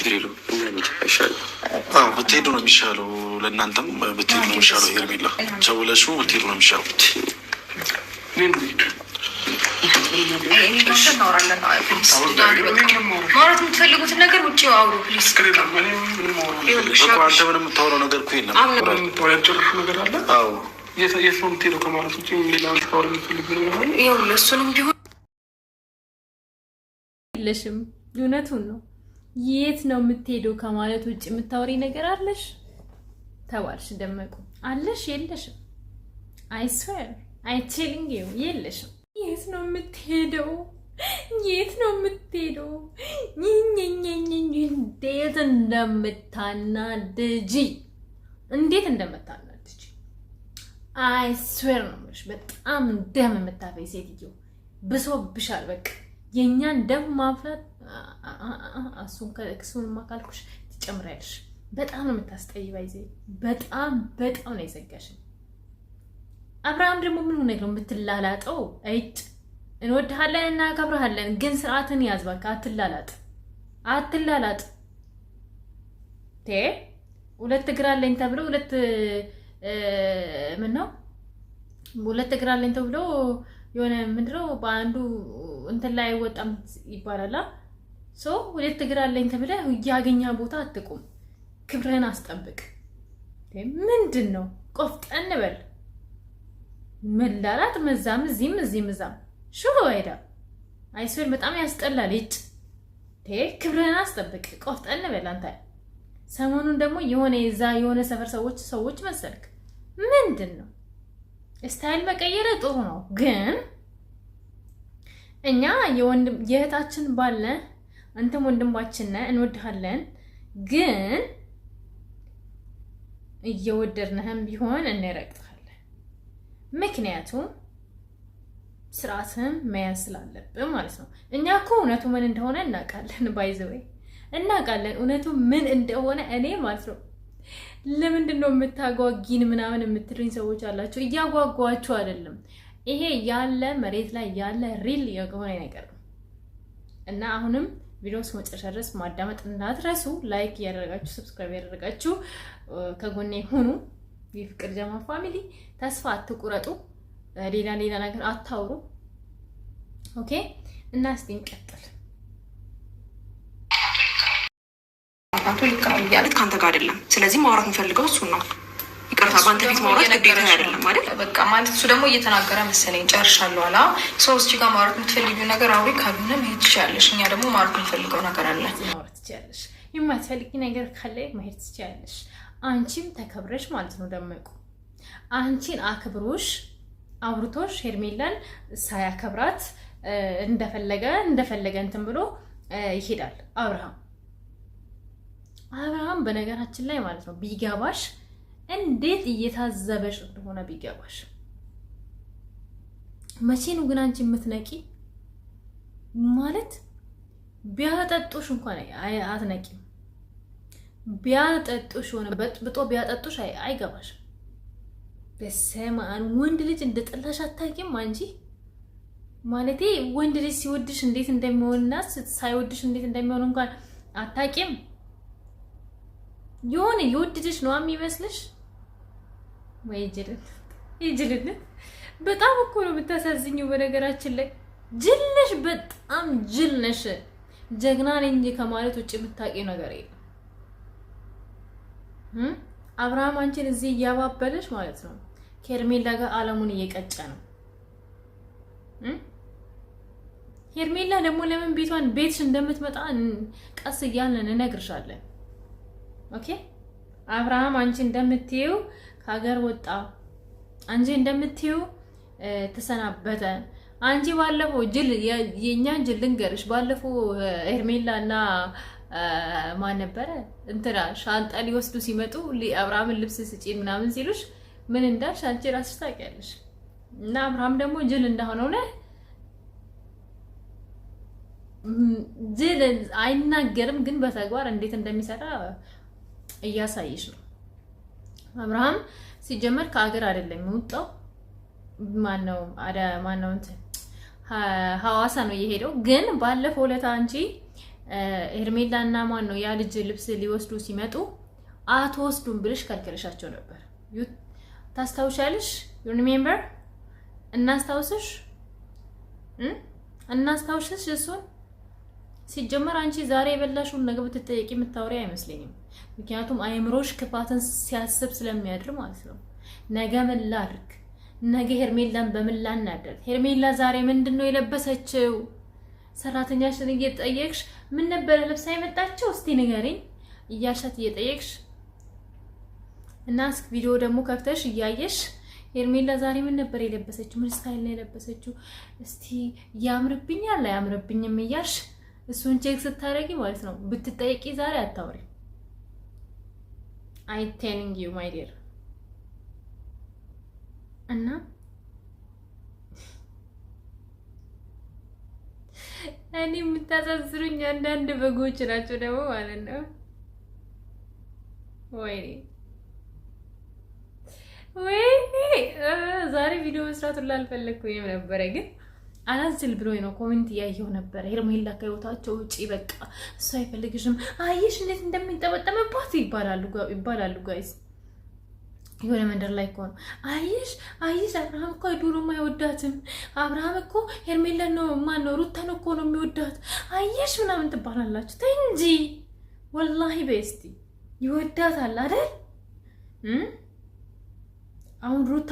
ችግር የለውም ይሻላል። ብትሄዱ ነው የሚሻለው። ለእናንተም ብትሄዱ ነው የሚሻለው። ሄርሜላ ቸውለሹ ብትሄዱ ነው የሚሻለው። ማውራት የምትፈልጉትን ነገር ውጭ አውሩ ፕሊዝ። አንተ ምንም የምታወራው ነገር እኮ የለም። ያጨረሹ ነገር አለ። የት ነው የምትሄደው ከማለት ውጭ ሌላ ታወራ የምትፈልግ ነገር አለ? ለእሱንም ቢሆን የለሽም። እውነቱን ነው። የት ነው የምትሄደው ከማለት ውጭ የምታወሪ ነገር አለሽ ተባልሽ። ደመቁ አለሽ የለሽም? አይስዌር አይቴሊንግ ዩ የለሽም። የት ነው የምትሄደው? የት ነው የምትሄደው? እንዴት እንደምታናድጂ እንዴት እንደምታናድጂ አይስዌር ነው የምልሽ። በጣም ደም የምታፈይ ሴትዮ ብሶብሻል። በቃ የእኛን ደም ማፍላት እሱን ማካልኩሽ ትጨምሪያለሽ። በጣም ነው የምታስጠይ። ባይዜ በጣም ነው የዘጋሽን። አብርሃም ደግሞ ምን ሆነ ነው የምትላላጠው? አይጥ እንወድሃለን እና እናከብርሃለን፣ ግን ስርዓትን ያዝ በቃ። አትላላጥ። ሁለት እግር አለኝ ተብሎ ሁለት እግር አለኝ ተብሎ የሆነ ምንድነው በአንዱ እንትን ላይ ወጣም ይባላል። ሁለት እግር አለኝ ተብለህ ያገኛ ቦታ አትቁም። ክብርህን አስጠብቅ። ምንድን ነው? ቆፍጠን በል። መላላት መዛም እዚህም እዛም ሹ ወይዳ አይስዌር በጣም ያስጠላል። ክብርህን አስጠብቅ። ቆፍጠን በል አንተ። ሰሞኑን ደግሞ የሆነ ሰፈር ሰዎች መሰልክ። ምንድን ነው? ስታይል መቀየር ጥሩ ነው፣ ግን እኛ የእህታችን ባለ አንተም ወንድማችን ነህ፣ እንወድሃለን። ግን እየወደድንህም ቢሆን እንረግጥሃለን። ምክንያቱም ስርዓትህን መያዝ ስላለብን ማለት ነው። እኛ እኮ እውነቱ ምን እንደሆነ እናውቃለን። ባይዘወይ እናውቃለን እውነቱ ምን እንደሆነ። እኔ ማለት ነው ለምንድን ነው የምታጓጊን ምናምን የምትሉኝ ሰዎች አላችሁ። እያጓጓችሁ አይደለም። ይሄ ያለ መሬት ላይ ያለ ሪል የሆነ ነገር ነው እና አሁንም ቪዲዮ እስከ መጨረሻ ድረስ ማዳመጥ እንዳትረሱ። ላይክ እያደረጋችሁ ሰብስክራይብ እያደረጋችሁ ከጎኔ ሁኑ። የፍቅር ጀማ ፋሚሊ ተስፋ አትቁረጡ። ሌላ ነገር አታውሩ። ኦኬ እና እስቲ እንቀጥል። ያለት ከአንተ ጋር አይደለም። ስለዚህ ማውራት የምፈልገው እሱን ነው። ይቅርታ በአንተ ፊት ማውራት ግዴታ አይደለም አይደል? በቃ ማለት እሱ ደግሞ እየተናገረ መሰለኝ። ጨርሻለሁ አላ ሰዎች ጋር ማውራት የምትፈልጊው ነገር አውሪ፣ ካልሆነ መሄድ ትችያለሽ። እኛ ደግሞ ማውራት የምፈልገው ነገር አለ። ማውራት ትችያለሽ። የማትፈልጊ ነገር ካለ መሄድ ትችያለሽ። አንቺም ተከብረሽ ማለት ነው። ደመቁ አንቺን አክብሮሽ አውርቶሽ ሄርሜላን ሳያከብራት እንደፈለገ እንትን ብሎ ይሄዳል አብርሃም በነገራችን ላይ ማለት ነው ቢገባሽ እንዴት እየታዘበሽ እንደሆነ ቢገባሽ። መቼ ነው ግን አንቺ የምትነቂ? ማለት ቢያጠጡሽ እንኳን አትነቂም። ቢያጠጡሽ ሆነ በጥብጦ ቢያጠጡሽ አይገባሽም። በሰማን ወንድ ልጅ እንደጠላሽ አታውቂም አንቺ። ማለቴ ወንድ ልጅ ሲወድሽ እንዴት እንደሚሆንና ሳይወድሽ እንዴት እንደሚሆን እንኳን አታውቂም። የሆነ የወደደሽ ነው የሚመስልሽ ወይ? ይጅልነት በጣም እኮ ነው የምታሳዝኝው። በነገራችን ላይ ጅል ነሽ፣ በጣም ጅል ነሽ። ጀግና ነኝ እንጂ ከማለት ውጭ የምታውቂው ነገር የለም። አብርሃም አንቺን እዚህ እያባበለሽ ማለት ነው ከሄርሜላ ጋር አለሙን እየቀጨ ነው። ሄርሜላ ደግሞ ለምን ቤትሽ እንደምትመጣ ቀስ እያልን እንነግርሻለን። ኦኬ አብርሃም አንቺ እንደምትይው ከሀገር ወጣ፣ አንቺ እንደምትይው ተሰናበተ። አንቺ ባለፈው የኛን ጅል ልንገርሽ፣ ባለፈው ሄርሜላና ማን ነበረ እንትና ሻንጣ ሊወስዱ ሲመጡ አብርሃምን ልብስ ስጪን ምናምን ሲሉሽ ምን እንዳልሽ አንቺ ራስሽ ታውቂያለሽ። እና አብርሃም ደግሞ ጅል እንደሆነ ነው ጅል አይናገርም፣ ግን በተግባር እንዴት እንደሚሰራ እያሳይሽ ነው። አብርሃም ሲጀመር ከሀገር አይደለም የወጣው። ማነው እንትን ሐዋሳ ነው የሄደው። ግን ባለፈው ዕለት አንቺ ሄርሜላ እና ማን ነው ያ ልጅ ልብስ ሊወስዱ ሲመጡ አትወስዱም ብለሽ ከልከለሻቸው ነበር። ታስታውሻለሽ? you remember? እናስታውስሽ እሱን ሲጀመር አንቺ ዛሬ የበላሽውን ነገ ብትጠየቂ የምታወሪ አይመስለኝም። ምክንያቱም አይምሮሽ ክፋትን ሲያስብ ስለሚያድር ማለት ነው። ነገ ምን ላድርግ፣ ነገ ሄርሜላን በምን ላናደር፣ ሄርሜላ ዛሬ ምንድነው የለበሰችው? ሰራተኛሽን እየጠየቅሽ ምን ነበር ልብስ አይመጣቸው እስቲ ንገሪኝ እያልሻት እየጠየቅሽ እና እስኪ ቪዲዮ ደግሞ ከፍተሽ እያየሽ ሄርሜላ ዛሬ ምን ነበር የለበሰችው? ምን ስታይል ነው የለበሰችው? እስቲ ያምርብኛል አያምርብኝም እያልሽ እሱን ቼክ ስታደርጊ ማለት ነው ብትጠይቂ ዛሬ አታውሪ። አይ ቴሊንግ ዩ ማይ ዲር። እና እኔ የምታሳዝሩኝ አንዳንድ በጎች ናቸው ደግሞ ማለት ነው። ወይኔ ዛሬ ቪዲዮ መስራቱን ላልፈለግኩኝም ነበረ፣ ግን አላዝል ብሎኝ ነው። ኮሜንት እያየሁ ነበረ። ሄርሜላ ከህይወታቸው ውጪ በቃ እሱ አይፈልግሽም፣ አየሽ እንዴት እንደሚንጠበጠበባት ይባላሉ ጋይስ። የሆነ መንደር ላይ እኮ ነው አየሽ አብርሃም እኮ ዱሮም አይወዳትም። አብርሃም እኮ ሄርሜላ ነው ማነው ሩታን እኮ ነው የሚወዳት አየሽ ምናምን ትባላላችሁ። ተይ እንጂ ወላሂ በስቲ ይወዳታል አይደል? አሁን ሩታ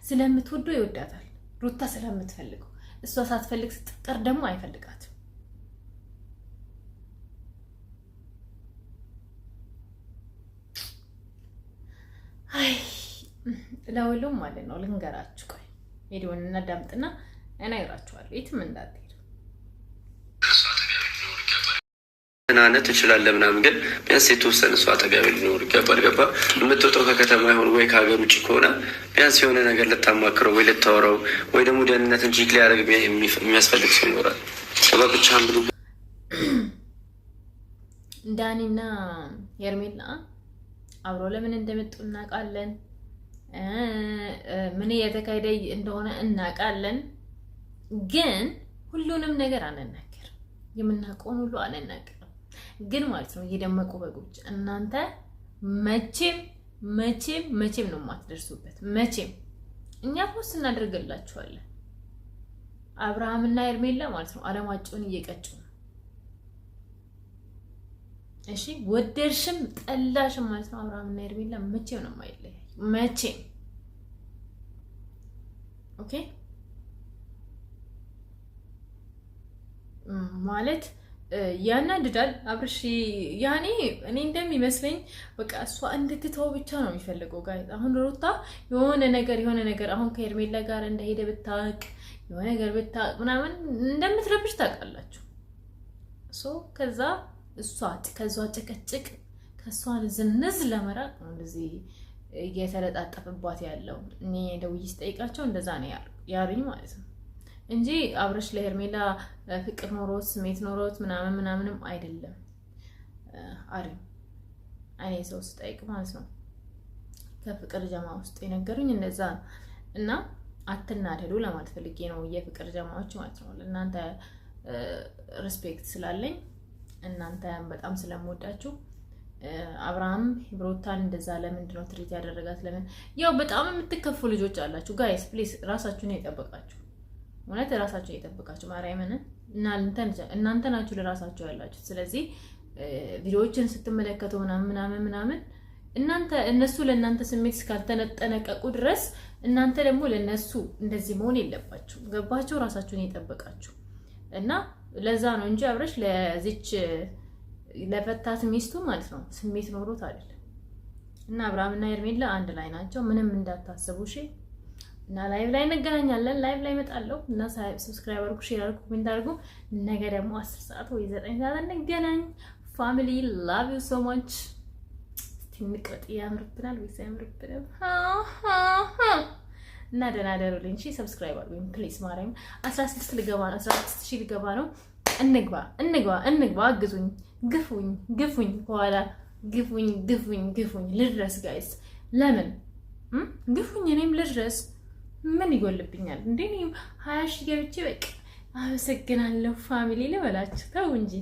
ስለምትወደው ይወዳታል። ሩታ ስለምትፈልገው፣ እሷ ሳትፈልግ ስትቀር ደግሞ አይፈልጋትም። አይ ለሁሉም ማለት ነው። ልንገራችሁ፣ ቆይ ቪዲዮውን እናዳምጥና እነግራችኋለሁ። የትም እንዳትሄዱ። ናነት ትችላለህ ምናምን፣ ግን ቢያንስ የተወሰነ ሰው አጠገብ ሊኖር ይገባል። ገባ? የምትወጣው ከከተማ ይሆን ወይ ከሀገር ውጭ ከሆነ ቢያንስ የሆነ ነገር ልታማክረው ወይ ልታወራው ወይ ደግሞ ደህንነትን ቼክ ሊያደርግ የሚያስፈልግ ሰው ይኖራል። ገባ? ብቻ አንዱ ዳኒና ሄርሜላ አብሮ ለምን እንደመጡ እናውቃለን። ምን እየተካሄደ እንደሆነ እናውቃለን። ግን ሁሉንም ነገር አንናገር፣ የምናውቀውን ሁሉ አንናገር። ግን ማለት ነው የደመቁ በጎች እናንተ መቼም መቼም መቼም ነው የማትደርሱበት። መቼም እኛ ፖስት እናደርግላችኋለን። አብርሃምና ሄርሜላ ማለት ነው አለማቸውን እየቀጩ ነው። እሺ ወደድሽም ጠላሽም ማለት ነው አብርሃምና ሄርሜላ መቼም ነው የማይለያዩ። መቼም ኦኬ ማለት ያናድዳል። አብርሽ ያኔ እኔ እንደሚመስለኝ በቃ እሷ እንድትተው ብቻ ነው የሚፈልገው ጋር። አሁን ሩታ የሆነ ነገር አሁን ከሄርሜላ ጋር እንደሄደ ብታውቅ የሆነ ነገር ብታውቅ ምናምን እንደምትረብሽ ታውቃላችሁ። ከዛ ከዛ ጭቅጭቅ ከሷን ዝንዝ ለመራቅ ነው እንደዚህ እየተለጣጠፈባት ያለው። እኔ ደውዬ ስጠይቃቸው እንደዛ ነው ያሉኝ ማለት ነው እንጂ አብርሽ ለሄርሜላ ፍቅር ኖሮት ስሜት ኖሮት ምናምንም አይደለም። እኔ ሰው ስጠይቅ ማለት ነው ከፍቅር ጀማ ውስጥ የነገሩኝ እንደዛ ነው። እና አትናደዱ ለማለት ፈልጌ ነው። የፍቅር ጀማዎች ማለት ነው ለእናንተ ሪስፔክት ስላለኝ እናንተ በጣም ስለምወዳችሁ አብርሃም ሩታን እንደዛ ለምንድን ነው ትሪት ያደረጋት? ለምን? ያው በጣም የምትከፉ ልጆች አላችሁ ጋይስ፣ ፕሊዝ ራሳችሁን የጠበቃችሁ እውነት ራሳችሁን የጠበቃችሁ ማርያምን እና እናንተ ናችሁ ለራሳችሁ ያላችሁ። ስለዚህ ቪዲዮዎችን ስትመለከቱ ምናምን እነሱ ለእናንተ ስሜት እስካልተጠነቀቁ ድረስ እናንተ ደግሞ ለነሱ እንደዚህ መሆን የለባችሁ። ገባችሁ? ራሳችሁን የጠበቃችሁ እና ለዛ ነው እንጂ አብረሽ ለዚች ለፈታት ሚስቱ ማለት ነው ስሜት ኖሮት አይደለም። እና አብርሃምና ሄርሜላ አንድ ላይ ናቸው። ምንም እንዳታስቡ እሺ። እና ላይቭ ላይ እንገናኛለን። ላይቭ ላይ እመጣለሁ እና ሰብስክራይብ አድርጉ፣ ሼር አድርጉ፣ ኮሜንት አድርጉ። ነገ ደግሞ 10 ሰዓት ወይ 9 ሰዓት እንገናኝ። ፋሚሊ ላቭ ዩ ሶ ማች። ትንቅጥ ያምርብናል ወይስ ያምርብናል? እና ደህና ደሩልኝ። እሺ ሰብስክራይብ አድርጉኝ ፕሊዝ። ማርያም 16 ልገባ ነው፣ 16000 ልገባ ነው። እንግባ፣ አግዙኝ፣ ግፉኝ፣ በኋላ ግፉኝ ልድረስ ጋይስ። ለምን ግፉኝ፣ እኔም ልድረስ። ምን ይጎልብኛል እንዴ? 20 ሺህ ገብቼ በቃ አመሰግናለሁ ፋሚሊ ልበላችሁ። ተው እንጂ